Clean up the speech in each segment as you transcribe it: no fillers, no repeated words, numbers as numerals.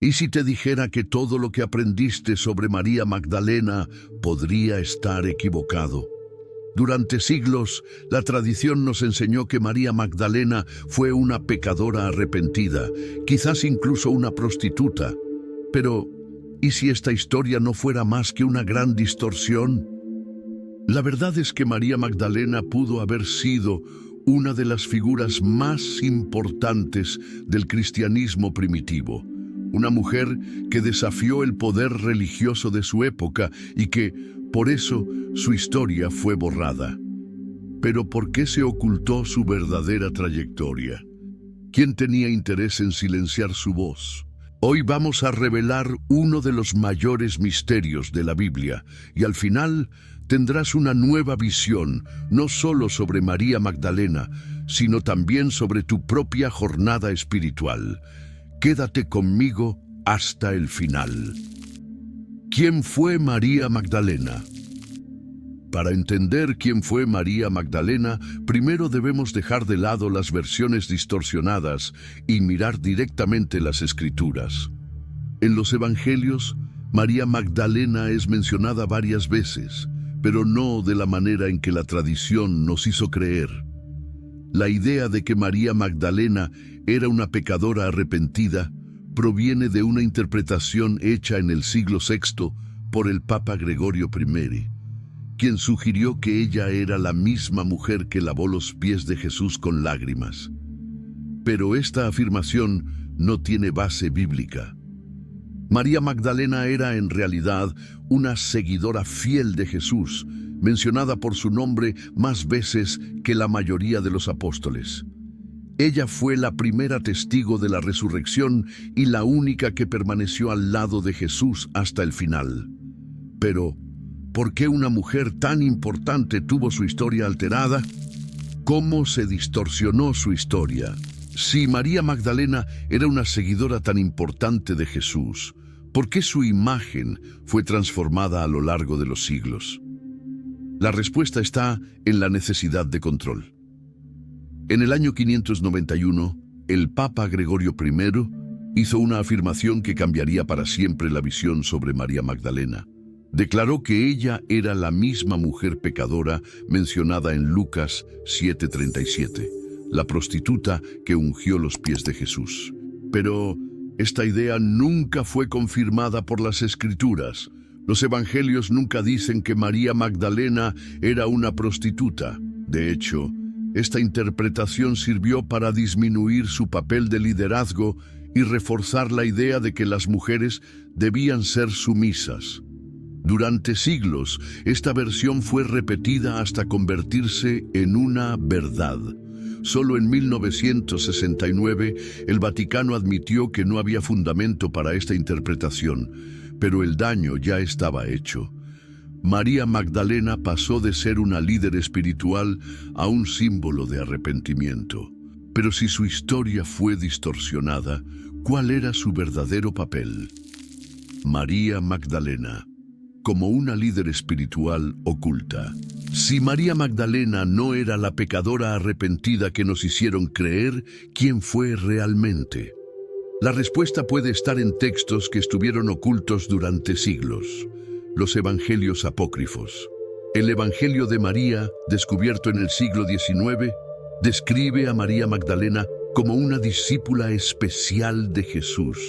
¿Y si te dijera que todo lo que aprendiste sobre María Magdalena podría estar equivocado? Durante siglos, la tradición nos enseñó que María Magdalena fue una pecadora arrepentida, quizás incluso una prostituta. Pero, ¿y si esta historia no fuera más que una gran distorsión? La verdad es que María Magdalena pudo haber sido una de las figuras más importantes del cristianismo primitivo. Una mujer que desafió el poder religioso de su época y que, por eso, su historia fue borrada. Pero ¿por qué se ocultó su verdadera trayectoria? ¿Quién tenía interés en silenciar su voz? Hoy vamos a revelar uno de los mayores misterios de la Biblia y al final tendrás una nueva visión, no solo sobre María Magdalena, sino también sobre tu propia jornada espiritual. Quédate conmigo hasta el final. ¿Quién fue María Magdalena? Para entender quién fue María Magdalena, primero debemos dejar de lado las versiones distorsionadas y mirar directamente las Escrituras. En los Evangelios, María Magdalena es mencionada varias veces, pero no de la manera en que la tradición nos hizo creer. La idea de que María Magdalena era una pecadora arrepentida proviene de una interpretación hecha en el siglo VI por el Papa Gregorio I, quien sugirió que ella era la misma mujer que lavó los pies de Jesús con lágrimas. Pero esta afirmación no tiene base bíblica. María Magdalena era en realidad una seguidora fiel de Jesús, mencionada por su nombre más veces que la mayoría de los apóstoles. Ella fue la primera testigo de la resurrección y la única que permaneció al lado de Jesús hasta el final. Pero, ¿por qué una mujer tan importante tuvo su historia alterada? ¿Cómo se distorsionó su historia? Si María Magdalena era una seguidora tan importante de Jesús, ¿por qué su imagen fue transformada a lo largo de los siglos? La respuesta está en la necesidad de control. En el año 591, el Papa Gregorio I hizo una afirmación que cambiaría para siempre la visión sobre María Magdalena. Declaró que ella era la misma mujer pecadora mencionada en Lucas 7:37, la prostituta que ungió los pies de Jesús. Pero esta idea nunca fue confirmada por las Escrituras. Los evangelios nunca dicen que María Magdalena era una prostituta. De hecho, esta interpretación sirvió para disminuir su papel de liderazgo y reforzar la idea de que las mujeres debían ser sumisas. Durante siglos, esta versión fue repetida hasta convertirse en una verdad. Solo en 1969, el Vaticano admitió que no había fundamento para esta interpretación, pero el daño ya estaba hecho. María Magdalena pasó de ser una líder espiritual a un símbolo de arrepentimiento. Pero si su historia fue distorsionada, ¿cuál era su verdadero papel? María Magdalena, como una líder espiritual oculta. Si María Magdalena no era la pecadora arrepentida que nos hicieron creer, ¿quién fue realmente? La respuesta puede estar en textos que estuvieron ocultos durante siglos. Los evangelios apócrifos. El Evangelio de María, descubierto en el siglo XIX, describe a María Magdalena como una discípula especial de Jesús.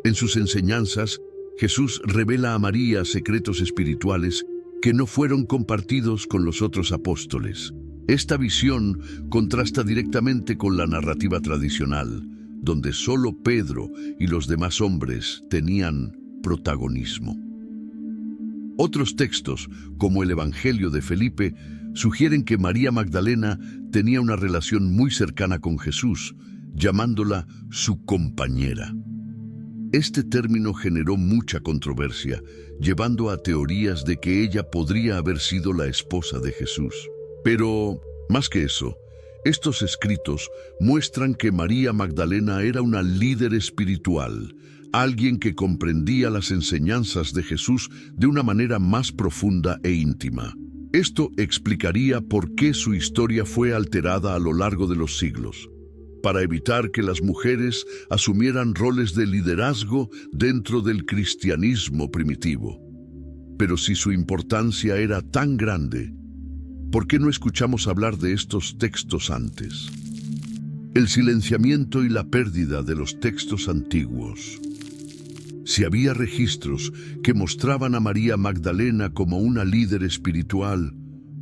En sus enseñanzas, Jesús revela a María secretos espirituales que no fueron compartidos con los otros apóstoles. Esta visión contrasta directamente con la narrativa tradicional, donde solo Pedro y los demás hombres tenían protagonismo. Otros textos, como el Evangelio de Felipe, sugieren que María Magdalena tenía una relación muy cercana con Jesús, llamándola su compañera. Este término generó mucha controversia, llevando a teorías de que ella podría haber sido la esposa de Jesús. Pero, más que eso, estos escritos muestran que María Magdalena era una líder espiritual, alguien que comprendía las enseñanzas de Jesús de una manera más profunda e íntima. Esto explicaría por qué su historia fue alterada a lo largo de los siglos. para evitar que las mujeres asumieran roles de liderazgo dentro del cristianismo primitivo. Pero si su importancia era tan grande, ¿por qué no escuchamos hablar de estos textos antes? El silenciamiento y la pérdida de los textos antiguos. Si había registros que mostraban a María Magdalena como una líder espiritual,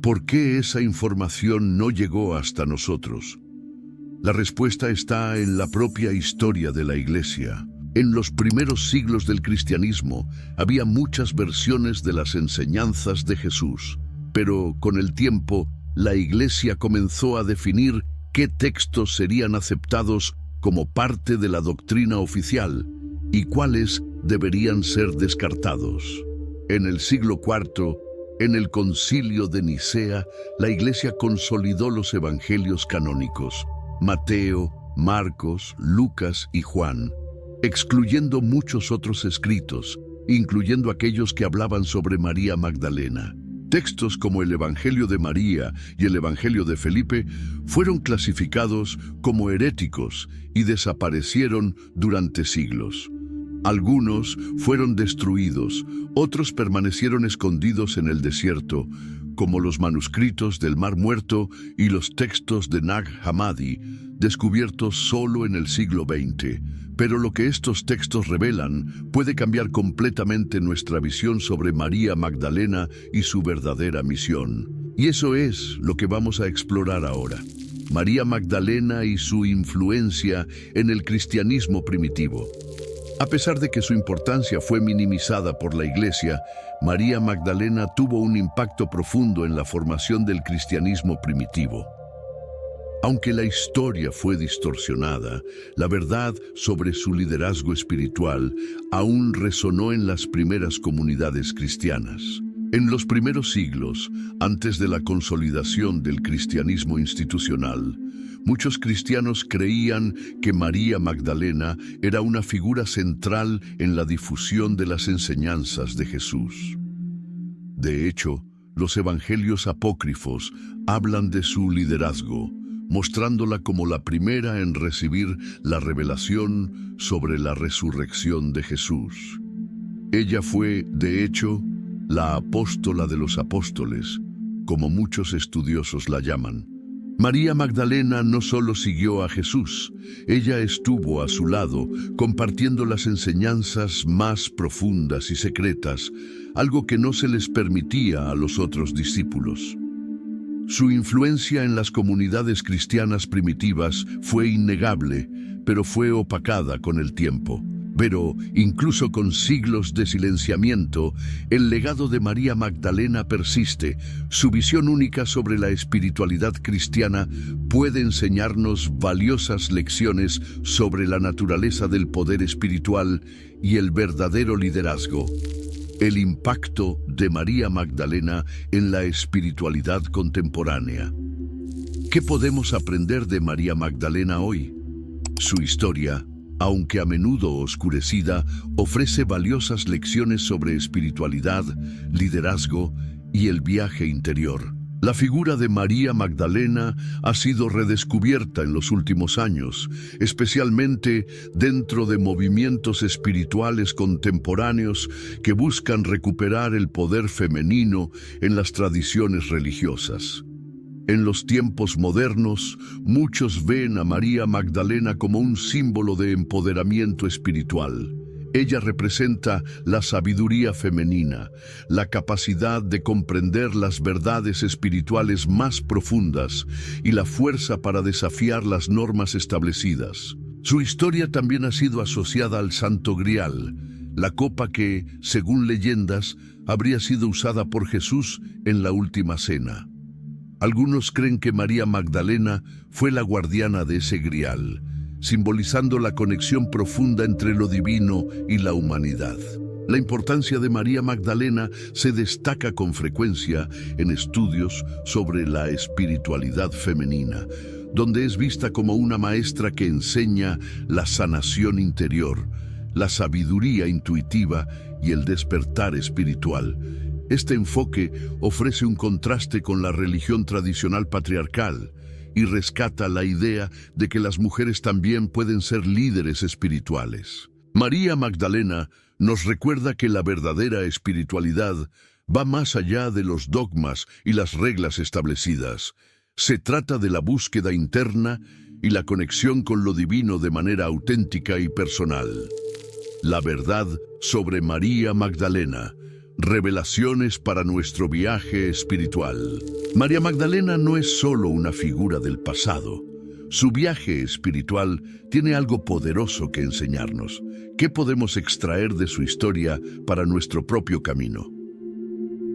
¿por qué esa información no llegó hasta nosotros? La respuesta está en la propia historia de la Iglesia. En los primeros siglos del cristianismo había muchas versiones de las enseñanzas de Jesús, pero con el tiempo la Iglesia comenzó a definir qué textos serían aceptados como parte de la doctrina oficial y cuáles deberían ser descartados. En el siglo IV, en el Concilio de Nicea, la Iglesia consolidó los evangelios canónicos, Mateo, Marcos, Lucas y Juan, excluyendo muchos otros escritos, incluyendo aquellos que hablaban sobre María Magdalena. Textos como el Evangelio de María y el Evangelio de Felipe fueron clasificados como heréticos y desaparecieron durante siglos. Algunos fueron destruidos, otros permanecieron escondidos en el desierto, como los manuscritos del Mar Muerto y los textos de Nag Hammadi, descubiertos solo en el siglo XX. Pero lo que estos textos revelan puede cambiar completamente nuestra visión sobre María Magdalena y su verdadera misión. Y eso es lo que vamos a explorar ahora. María Magdalena y su influencia en el cristianismo primitivo. A pesar de que su importancia fue minimizada por la Iglesia, María Magdalena tuvo un impacto profundo en la formación del cristianismo primitivo. Aunque la historia fue distorsionada, la verdad sobre su liderazgo espiritual aún resonó en las primeras comunidades cristianas. En los primeros siglos, antes de la consolidación del cristianismo institucional, muchos cristianos creían que María Magdalena era una figura central en la difusión de las enseñanzas de Jesús. De hecho, los evangelios apócrifos hablan de su liderazgo, mostrándola como la primera en recibir la revelación sobre la resurrección de Jesús. Ella fue, de hecho, la apóstola de los apóstoles, como muchos estudiosos la llaman. María Magdalena no solo siguió a Jesús, ella estuvo a su lado, compartiendo las enseñanzas más profundas y secretas, algo que no se les permitía a los otros discípulos. Su influencia en las comunidades cristianas primitivas fue innegable, pero fue opacada con el tiempo. Pero, incluso con siglos de silenciamiento, el legado de María Magdalena persiste. Su visión única sobre la espiritualidad cristiana puede enseñarnos valiosas lecciones sobre la naturaleza del poder espiritual y el verdadero liderazgo. El impacto de María Magdalena en la espiritualidad contemporánea. ¿Qué podemos aprender de María Magdalena hoy? Su historia, aunque a menudo oscurecida, ofrece valiosas lecciones sobre espiritualidad, liderazgo y el viaje interior. La figura de María Magdalena ha sido redescubierta en los últimos años, especialmente dentro de movimientos espirituales contemporáneos que buscan recuperar el poder femenino en las tradiciones religiosas. En los tiempos modernos, muchos ven a María Magdalena como un símbolo de empoderamiento espiritual. Ella representa la sabiduría femenina, la capacidad de comprender las verdades espirituales más profundas y la fuerza para desafiar las normas establecidas. Su historia también ha sido asociada al Santo Grial, la copa que, según leyendas, habría sido usada por Jesús en la Última Cena. Algunos creen que María Magdalena fue la guardiana de ese grial, simbolizando la conexión profunda entre lo divino y la humanidad. La importancia de María Magdalena se destaca con frecuencia en estudios sobre la espiritualidad femenina, donde es vista como una maestra que enseña la sanación interior, la sabiduría intuitiva y el despertar espiritual. Este enfoque ofrece un contraste con la religión tradicional patriarcal, y rescata la idea de que las mujeres también pueden ser líderes espirituales. María Magdalena nos recuerda que la verdadera espiritualidad va más allá de los dogmas y las reglas establecidas. Se trata de la búsqueda interna y la conexión con lo divino de manera auténtica y personal. La verdad sobre María Magdalena. Revelaciones para nuestro viaje espiritual. María Magdalena no es solo una figura del pasado. Su viaje espiritual tiene algo poderoso que enseñarnos. ¿Qué podemos extraer de su historia para nuestro propio camino?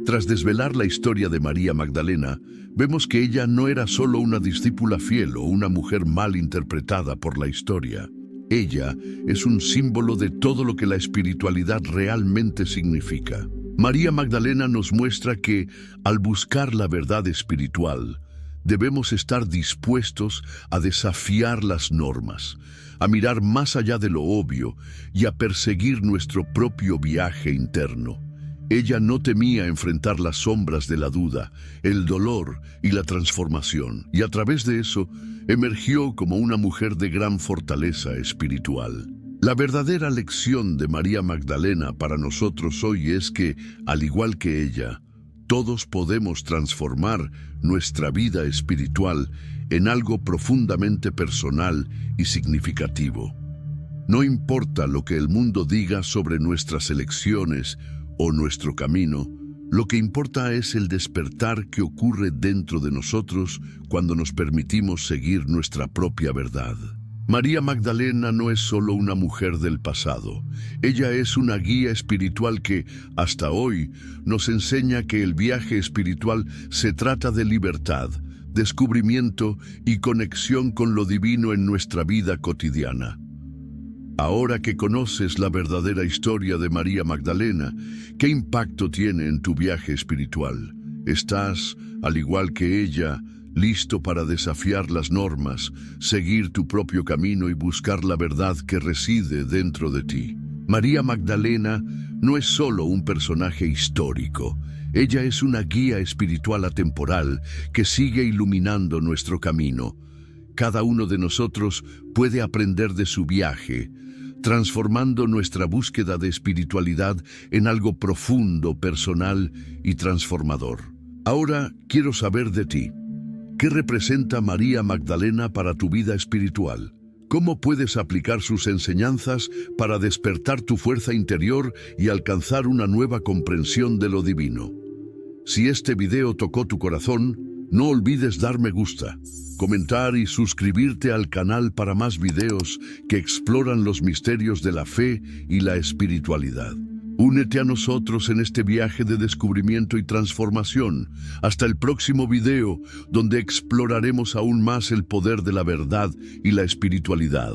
Tras desvelar la historia de María Magdalena, vemos que ella no era solo una discípula fiel o una mujer mal interpretada por la historia. Ella es un símbolo de todo lo que la espiritualidad realmente significa. María Magdalena nos muestra que, al buscar la verdad espiritual, debemos estar dispuestos a desafiar las normas, a mirar más allá de lo obvio y a perseguir nuestro propio viaje interno. Ella no temía enfrentar las sombras de la duda, el dolor y la transformación, y a través de eso emergió como una mujer de gran fortaleza espiritual. La verdadera lección de María Magdalena para nosotros hoy es que, al igual que ella, todos podemos transformar nuestra vida espiritual en algo profundamente personal y significativo. No importa lo que el mundo diga sobre nuestras elecciones o nuestro camino, lo que importa es el despertar que ocurre dentro de nosotros cuando nos permitimos seguir nuestra propia verdad. María Magdalena no es solo una mujer del pasado. Ella es una guía espiritual que, hasta hoy, nos enseña que el viaje espiritual se trata de libertad, descubrimiento y conexión con lo divino en nuestra vida cotidiana. Ahora que conoces la verdadera historia de María Magdalena, ¿qué impacto tiene en tu viaje espiritual? ¿Estás, al igual que ella, listo para desafiar las normas, seguir tu propio camino y buscar la verdad que reside dentro de ti? María Magdalena no es solo un personaje histórico. Ella es una guía espiritual atemporal que sigue iluminando nuestro camino. Cada uno de nosotros puede aprender de su viaje, transformando nuestra búsqueda de espiritualidad en algo profundo, personal y transformador. Ahora quiero saber de ti. ¿Qué representa María Magdalena para tu vida espiritual? ¿Cómo puedes aplicar sus enseñanzas para despertar tu fuerza interior y alcanzar una nueva comprensión de lo divino? Si este video tocó tu corazón, no olvides dar me gusta, comentar y suscribirte al canal para más videos que exploran los misterios de la fe y la espiritualidad. Únete a nosotros en este viaje de descubrimiento y transformación. Hasta el próximo video, donde exploraremos aún más el poder de la verdad y la espiritualidad.